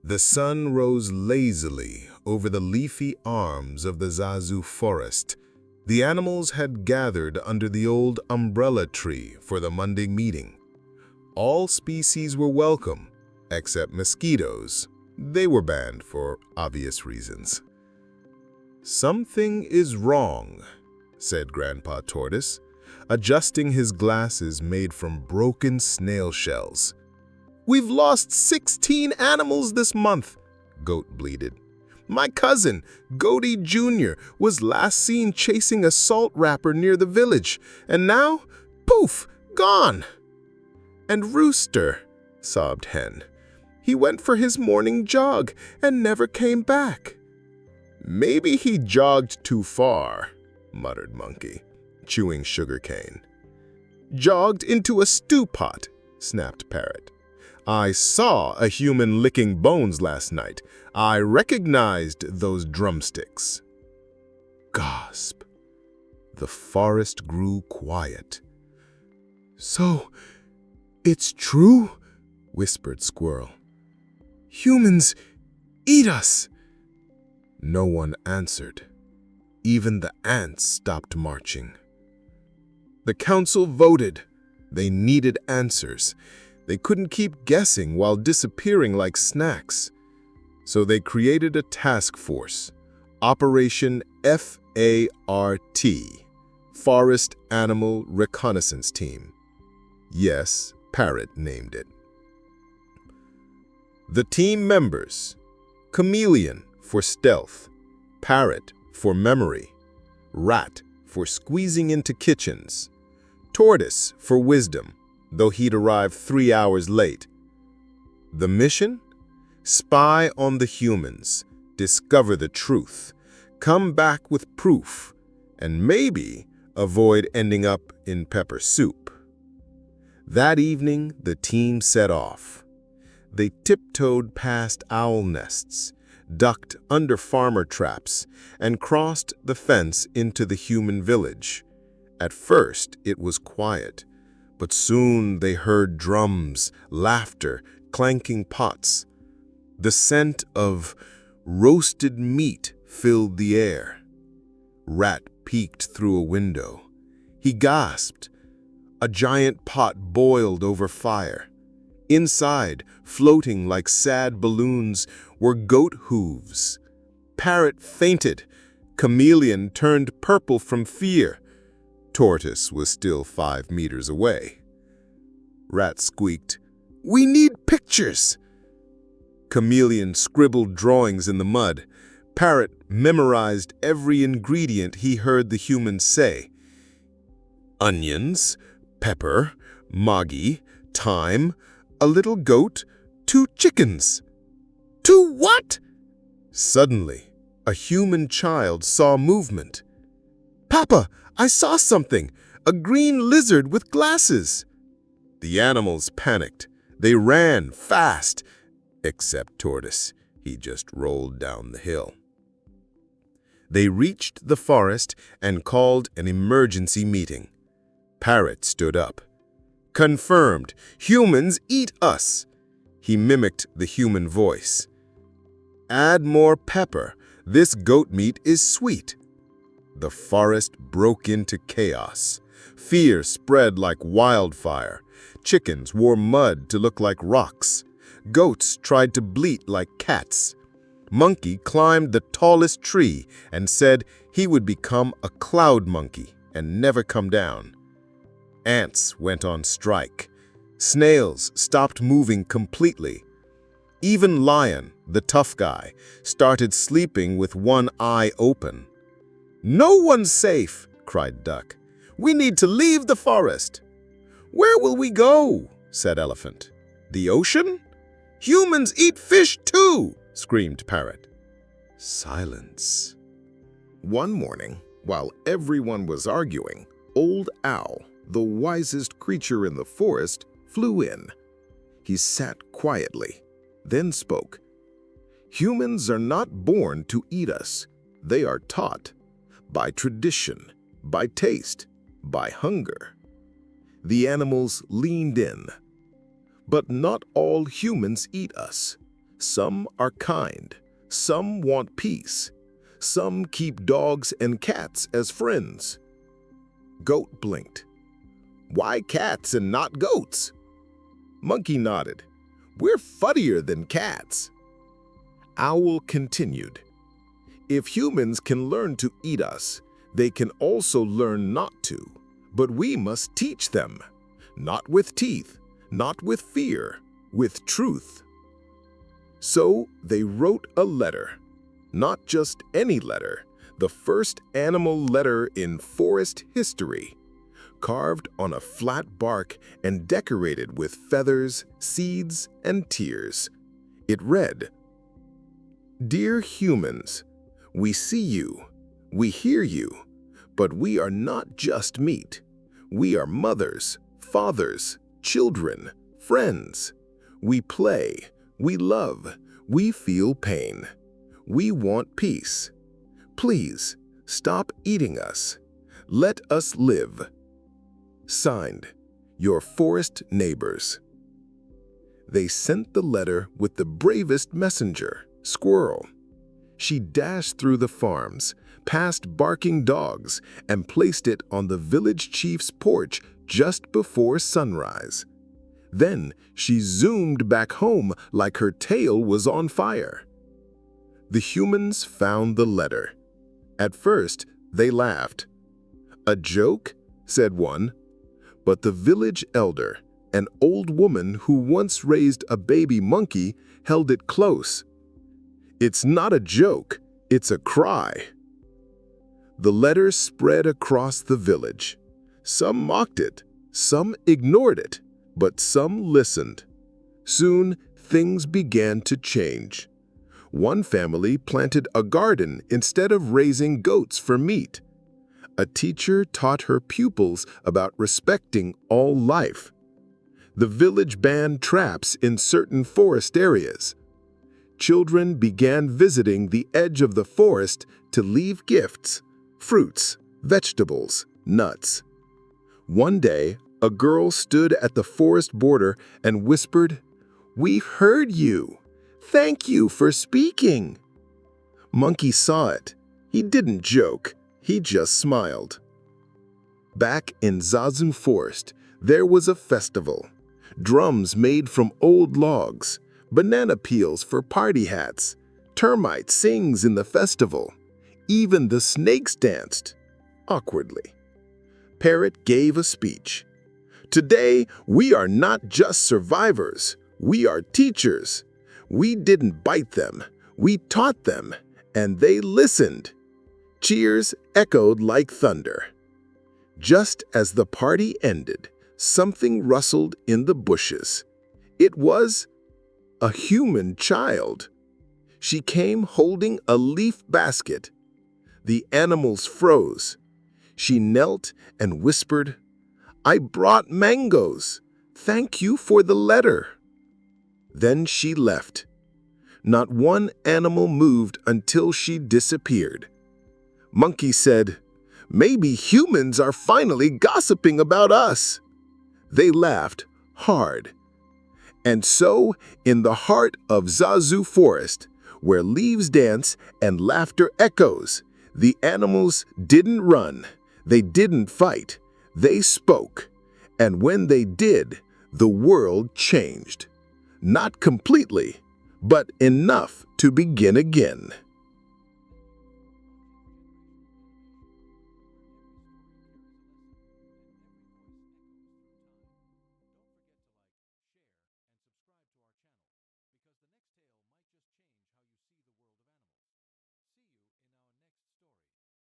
The sun rose lazily over the leafy arms of the Zazu forest. The animals had gathered under the old umbrella tree for the Monday meeting. All species were welcome, except mosquitoes. They were banned for obvious reasons. "Something is wrong," said Grandpa Tortoise, adjusting his glasses made from broken snail shells. "We've lost 16 animals this month," Goat bleated. "My cousin, Goaty Jr., was last seen chasing a salt wrapper near the village, and now, poof, gone." "And Rooster," sobbed Hen. "He went for his morning jog and never came back." "Maybe he jogged too far," muttered Monkey, chewing sugarcane. "Jogged into a stew pot," snapped Parrot. "I saw a human licking bones last night. I recognized those drumsticks." Gasp. The forest grew quiet. "So, it's true?" whispered Squirrel. "Humans eat us." No one answered. Even the ants stopped marching. The council voted. They needed answers. They couldn't keep guessing while disappearing like snacks. So they created a task force, Operation FART, Forest Animal Reconnaissance Team. Yes, Parrot named it. The team members: Chameleon for stealth, Parrot for memory, Rat for squeezing into kitchens, Tortoise for wisdom, though he'd arrive 3 hours late. The mission? Spy on the humans, discover the truth, come back with proof, and maybe avoid ending up in pepper soup. That evening, the team set off. They tiptoed past owl nests, ducked under farmer traps, and crossed the fence into the human village. At first, it was quiet, but soon they heard drums, laughter, clanking pots. The scent of roasted meat filled the air. Rat peeked through a window. He gasped. A giant pot boiled over fire. Inside, floating like sad balloons, were goat hooves. Parrot fainted. Chameleon turned purple from fear. Tortoise was still 5 meters away. Rat squeaked, "We need pictures!" Chameleon scribbled drawings in the mud. Parrot memorized every ingredient he heard the humans say. Onions, pepper, Maggi, thyme, a little goat, 2 chickens. 2 what? Suddenly, a human child saw movement. "Papa, I saw something! A green lizard with glasses!" The animals panicked. They ran fast, except Tortoise. He just rolled down the hill. They reached the forest and called an emergency meeting. Parrot stood up. "Confirmed. Humans eat us." He mimicked the human voice. "Add more pepper. This goat meat is sweet." The forest broke into chaos. Fear spread like wildfire. Chickens wore mud to look like rocks. Goats tried to bleat like cats. Monkey climbed the tallest tree and said he would become a cloud monkey and never come down. Ants went on strike. Snails stopped moving completely. Even Lion, the tough guy, started sleeping with one eye open. "No one's safe," cried Duck. "We need to leave the forest." "Where will we go?" said Elephant. "The ocean?" "Humans eat fish too," screamed Parrot. Silence. One morning, while everyone was arguing, Old Owl, the wisest creature in the forest, flew in. He sat quietly, then spoke. "Humans are not born to eat us. They are taught. By tradition, by taste, by hunger." The animals leaned in. "But not all humans eat us. Some are kind, some want peace, some keep dogs and cats as friends. Goat blinked. Why cats and not goats? Monkey nodded. We're funnier than cats. Owl continued. If humans can learn to eat us, they can also learn not to. But we must teach them. Not with teeth, not with fear, with truth. So they wrote a letter. Not just any letter, the first animal letter in forest history. Carved on a flat bark and decorated with feathers, seeds, and tears. It read, Dear humans, we see you, we hear you, but we are not just meat. We are mothers, fathers, children, friends. We play, we love, we feel pain. We want peace. Please, stop eating us. Let us live. Signed, your forest neighbors. They sent the letter with the bravest messenger, Squirrel. She dashed through the farms, past barking dogs, and placed it on the village chief's porch just before sunrise. Then she zoomed back home like her tail was on fire. The humans found the letter. At first, they laughed. A joke? Said one. But the village elder, an old woman who once raised a baby monkey, held it close. It's not a joke, it's a cry. The letter spread across the village. Some mocked it, some ignored it, but some listened. Soon, things began to change. One family planted a garden instead of raising goats for meat. A teacher taught her pupils about respecting all life. The village banned traps in certain forest areas. Children began visiting the edge of the forest to leave gifts, fruits, vegetables, nuts. One day, a girl stood at the forest border and whispered, "We heard you. Thank you for speaking." Monkey saw it. He didn't joke. He just smiled. Back in Zazu Forest, there was a festival. Drums made from old logs, banana peels for party hats, termite sings in the festival. Even the snakes danced, awkwardly. Parrot gave a speech. Today, we are not just survivors, we are teachers. We didn't bite them, we taught them, and they listened. Cheers echoed like thunder. Just as the party ended, something rustled in the bushes. It was a human child. She came holding a leaf basket. The animals froze. She knelt and whispered, "I brought mangoes. Thank you for the letter." Then she left. Not one animal moved until she disappeared. Monkey said, "Maybe humans are finally gossiping about us." They laughed hard. And so, in the heart of Zazu Forest, where leaves dance and laughter echoes, the animals didn't run, they didn't fight, they spoke. And when they did, the world changed. Not completely, but enough to begin again.